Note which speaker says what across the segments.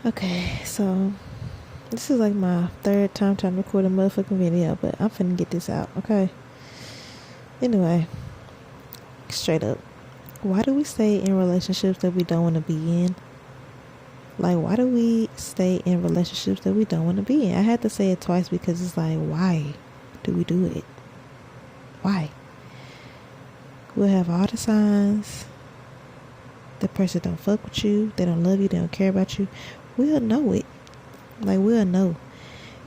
Speaker 1: Okay, so this is like my third time trying to record a motherfucking video, but I'm finna get this out, okay? Anyway, straight up. Why do we stay in relationships that we don't want to be in? Like, why do we stay in relationships that we don't want to be in? I had to say it twice because it's like, why do we do it? Why? We'll have all the signs. The person don't fuck with you. They don't love you. They don't care about you. We'll know it. Like, we'll know.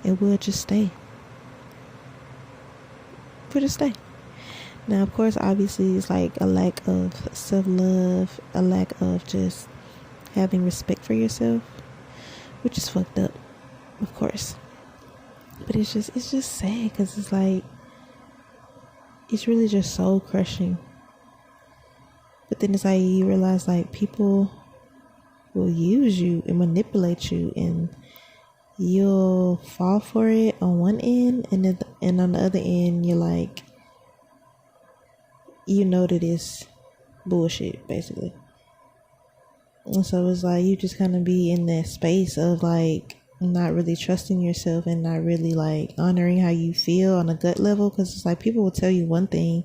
Speaker 1: And we'll just stay. We'll just stay. Now, of course, obviously, it's like a lack of self-love, a lack of just having respect for yourself, which is fucked up, of course. But it's just sad because it's like, it's really just soul crushing. But then it's like you realize like people will use you and manipulate you, and you'll fall for it on one end, and then on the other end you're like, you know that it's bullshit basically. And so it's like you just kind of be in that space of like not really trusting yourself and not really like honoring how you feel on a gut level, because it's like people will tell you one thing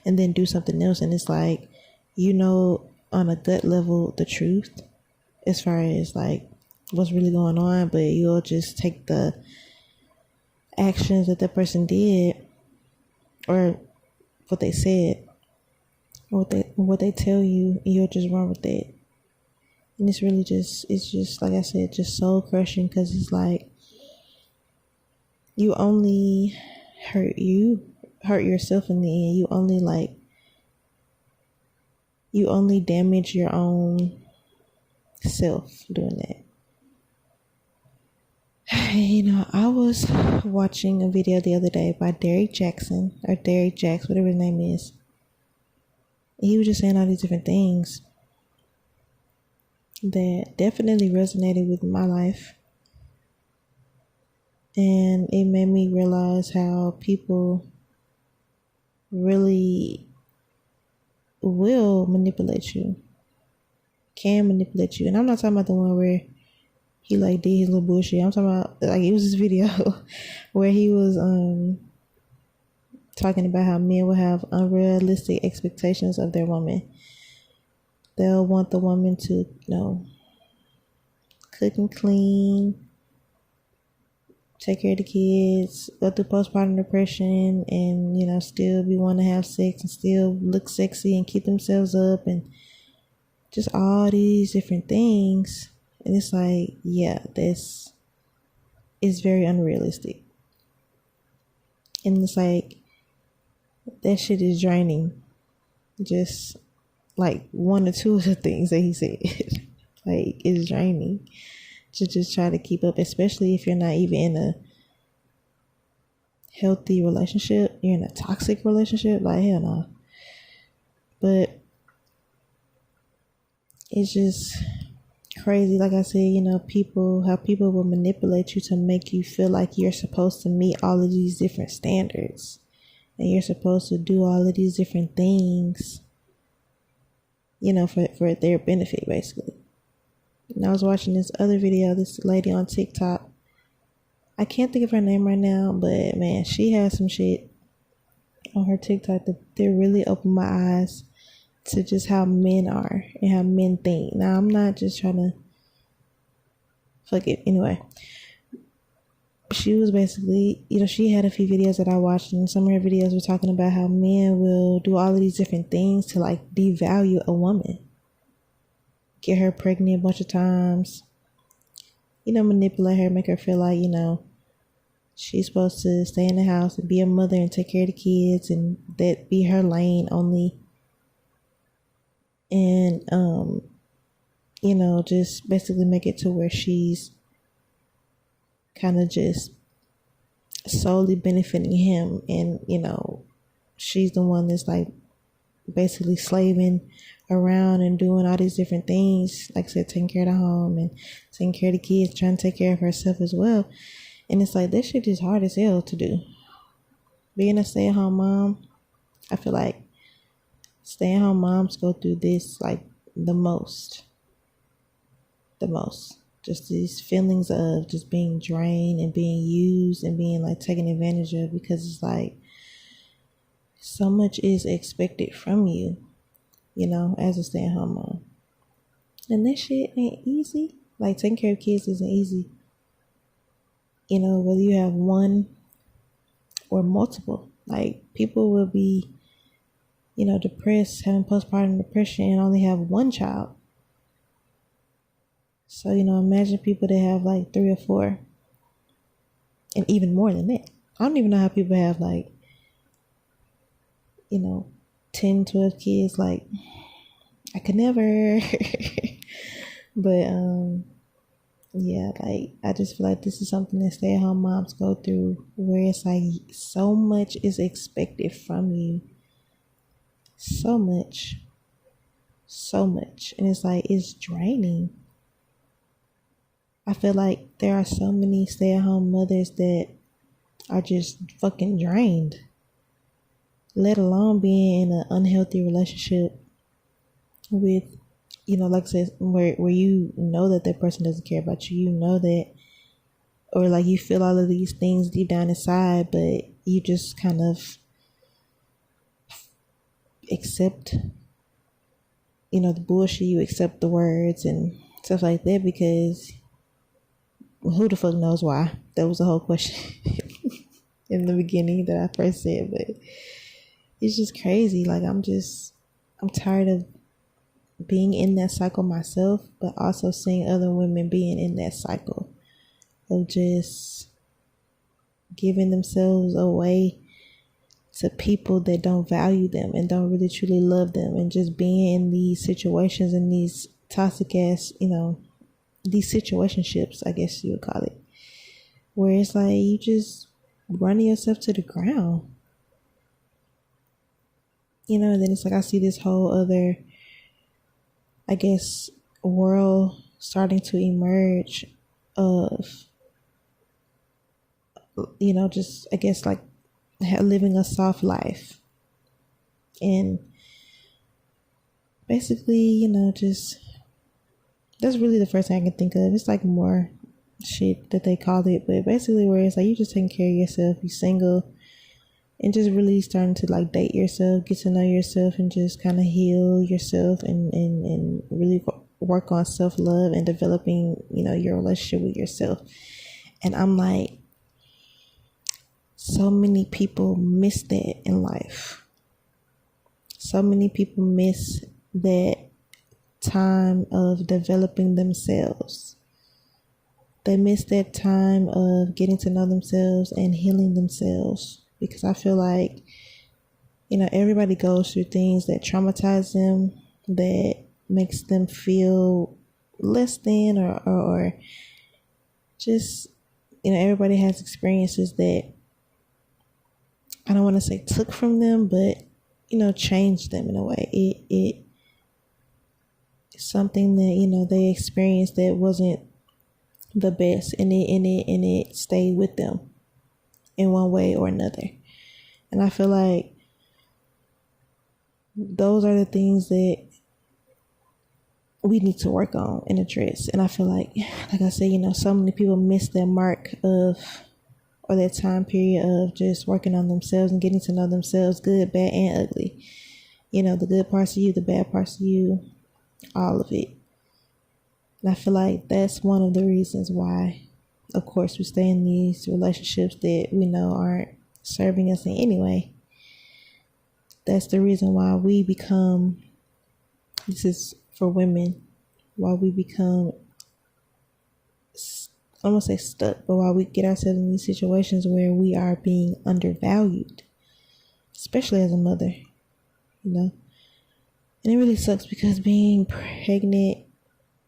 Speaker 1: and then do something else, and it's like, you know, on a gut level the truth as far as like what's really going on, but you'll just take the actions that that person did or what they said or what they tell you, and you'll just run with it. And it's really just, it's just like I said, just soul crushing, because it's like you only hurt yourself in the end. You only damage your own self doing that. You know, I was watching a video the other day by Derek Jackson, or Derek Jacks, whatever his name is. He was just saying all these different things that definitely resonated with my life. And it made me realize how people really will manipulate you, can manipulate you. And I'm not talking about the one where he like did his little bullshit. I'm talking about like, it was this video where he was talking about how men will have unrealistic expectations of their woman. They'll want the woman to, you know, cook and clean, take care of the kids, go through postpartum depression, and, you know, still be wanting to have sex and still look sexy and keep themselves up, and just all these different things. And it's like, yeah, this is very unrealistic. And it's like, that shit is draining. Just like one or two of the things that he said, like, it's draining to just try to keep up, especially if you're not even in a healthy relationship. You're in a toxic relationship, like, hell no. But it's just crazy. Like I said, you know, how people will manipulate you to make you feel like you're supposed to meet all of these different standards, and you're supposed to do all of these different things, you know, for their benefit, basically. And I was watching this other video, this lady on TikTok. I can't think of her name right now, but man, she has some shit on her TikTok that really opened my eyes to just how men are and how men think. Now, I'm not just trying to fuck it. Anyway, she was basically, you know, she had a few videos that I watched, and some of her videos were talking about how men will do all of these different things to like devalue a woman, get her pregnant a bunch of times, you know, manipulate her, make her feel like, you know, she's supposed to stay in the house and be a mother and take care of the kids, and that be her lane only. And you know, just basically make it to where she's kind of just solely benefiting him, and, you know, she's the one that's like basically slaving around and doing all these different things, like I said, taking care of the home and taking care of the kids, trying to take care of herself as well. And it's like, this shit is hard as hell to do. Being a stay-at-home mom, I feel like stay-at-home moms go through this like the most. just these feelings of just being drained and being used and being like taken advantage of, because it's like so much is expected from you, as a stay-at-home mom. And that shit ain't easy. Like, taking care of kids isn't easy. Whether you have one or multiple. Like, people will be, depressed, having postpartum depression, and only have one child. So, imagine people that have like 3 or 4, and even more than that. I don't even know how people have like, 10, 12 kids. Like, I could never. But, yeah, like, I just feel like this is something that stay-at-home moms go through, where it's like so much is expected from you. So much. And it's like, it's draining. I feel like there are so many stay-at-home mothers that are just fucking drained, let alone being in an unhealthy relationship with, like I said, where you know that person doesn't care about you, that, or like you feel all of these things deep down inside, but you just kind of accept, the bullshit, you accept the words and stuff like that, because who the fuck knows why? That was the whole question in the beginning that I first said, but it's just crazy. Like, I'm tired of being in that cycle myself, but also seeing other women being in that cycle of just giving themselves away to people that don't value them and don't really truly love them, and just being in these situations and these toxic ass, these situationships, I guess you would call it, where it's like you just running yourself to the ground. And then it's like I see this whole other, I guess, world starting to emerge of, just, I guess, like living a soft life. And basically, just, that's really the first thing I can think of. It's like more shit that they call it, but basically where it's like you just taking care of yourself, you single, and just really starting to like date yourself, get to know yourself, and just kind of heal yourself and really work on self-love and developing, your relationship with yourself. And I'm like, so many people miss that in life. So many people miss that time of developing themselves. They miss that time of getting to know themselves and healing themselves, because I feel like, everybody goes through things that traumatize them, that makes them feel less than, or just, everybody has experiences that, I don't want to say took from them, but, changed them in a way. It's something that, they experienced that wasn't the best, and it stayed with them in one way or another. And I feel like those are the things that we need to work on and address. And I feel like I said, so many people miss that mark of, or that time period of just working on themselves and getting to know themselves, good, bad, and ugly. The good parts of you, the bad parts of you, all of it. And I feel like that's one of the reasons why, of course, we stay in these relationships that we know aren't serving us in any way. That's the reason why we become, this is for women, why we become, I don't want to say stuck, but why we get ourselves in these situations where we are being undervalued, especially as a mother, And it really sucks, because being pregnant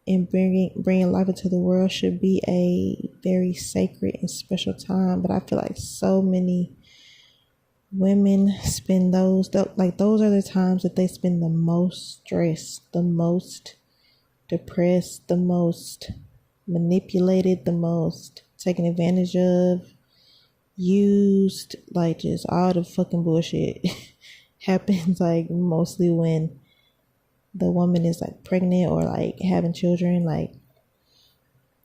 Speaker 1: and bringing life into the world should be a very sacred and special time. But I feel like so many women spend those are the times that they spend the most stressed, the most depressed, the most manipulated, the most taken advantage of, used, like just all the fucking bullshit happens, like mostly when the woman is like pregnant or like having children. Like,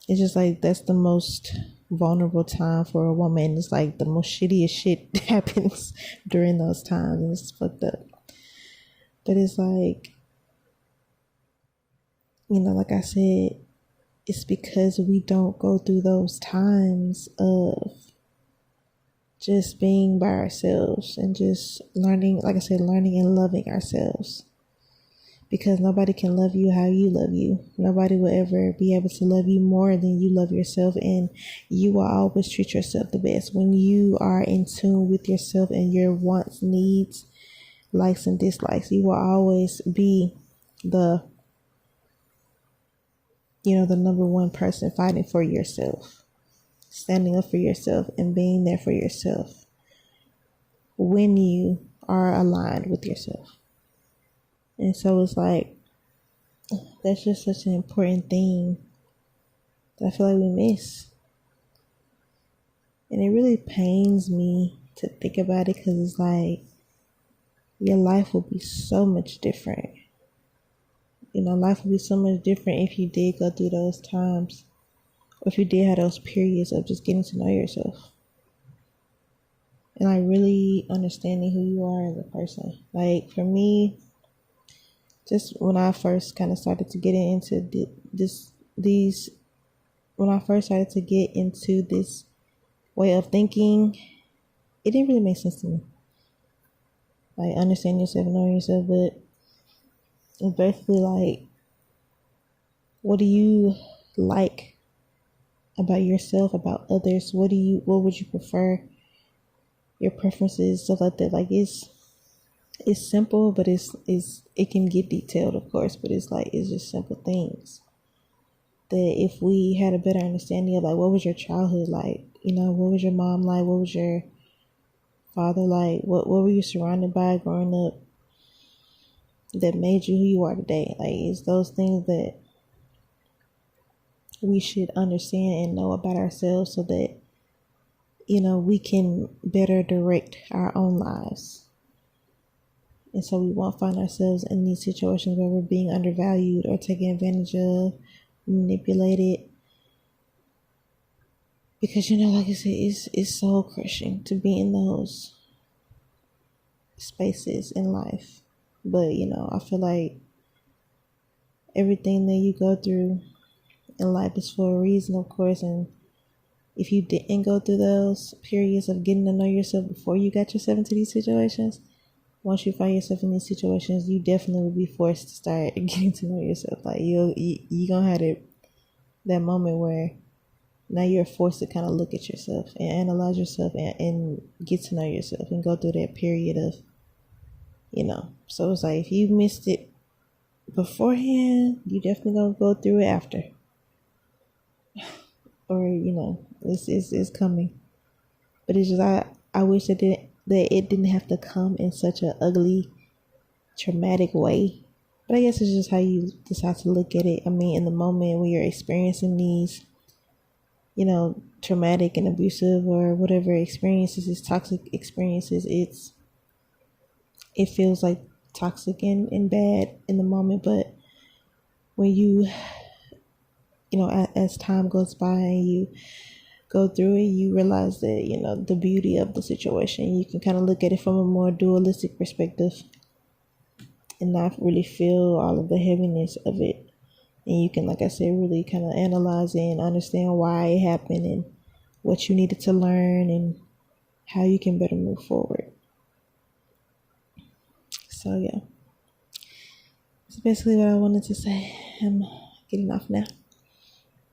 Speaker 1: it's just like that's the most vulnerable time for a woman. It's like the most shittiest shit happens during those times, and it's fucked up. But it's like, like I said, it's because we don't go through those times of just being by ourselves and just learning, like I said, learning and loving ourselves. Because nobody can love you how you love you. Nobody will ever be able to love you more than you love yourself. And you will always treat yourself the best. When you are in tune with yourself and your wants, needs, likes, and dislikes, you will always be the the number one person fighting for yourself, standing up for yourself and being there for yourself when you are aligned with yourself. And so it's like, that's just such an important thing that I feel like we miss. And it really pains me to think about it, because it's like, your life will be so much different. Life would be so much different if you did go through those times, or if you did have those periods of just getting to know yourself. And like really understanding who you are as a person. Like for me, just when I first kind of started to get into when I first started to get into this way of thinking, it didn't really make sense to me. Like understanding yourself and knowing yourself, but it's basically like, what do you like about yourself, about others? What would you prefer? Your preferences, stuff like that. Like it's simple, but it can get detailed, of course, but it's just simple things that if we had a better understanding of, like, what was your childhood like? What was your mom like? What was your father like? What were you surrounded by growing up that made you who you are today? Like, it's those things that we should understand and know about ourselves, so that we can better direct our own lives. And so we won't find ourselves in these situations where we're being undervalued or taken advantage of, manipulated. Because, like I said, it's soul crushing to be in those spaces in life. But, I feel like everything that you go through in life is for a reason, of course. And if you didn't go through those periods of getting to know yourself before you got yourself into these situations, once you find yourself in these situations, you definitely will be forced to start getting to know yourself. Like you gonna have that moment where now you're forced to kind of look at yourself and analyze yourself and get to know yourself and go through that period of, So it's like, if you missed it beforehand, you definitely gonna go through it after. Or it's coming. But it's just I wish that it didn't have to come in such an ugly, traumatic way. But I guess it's just how you decide to look at it. I mean, in the moment when you're experiencing these, traumatic and abusive or whatever experiences, these toxic experiences, it feels like toxic and bad in the moment. But when you, as time goes by and you go through it, you realize that, the beauty of the situation. You can kind of look at it from a more dualistic perspective and not really feel all of the heaviness of it. And you can, like I said, really kind of analyze it and understand why it happened and what you needed to learn and how you can better move forward. So yeah, that's basically what I wanted to say. I'm getting off now.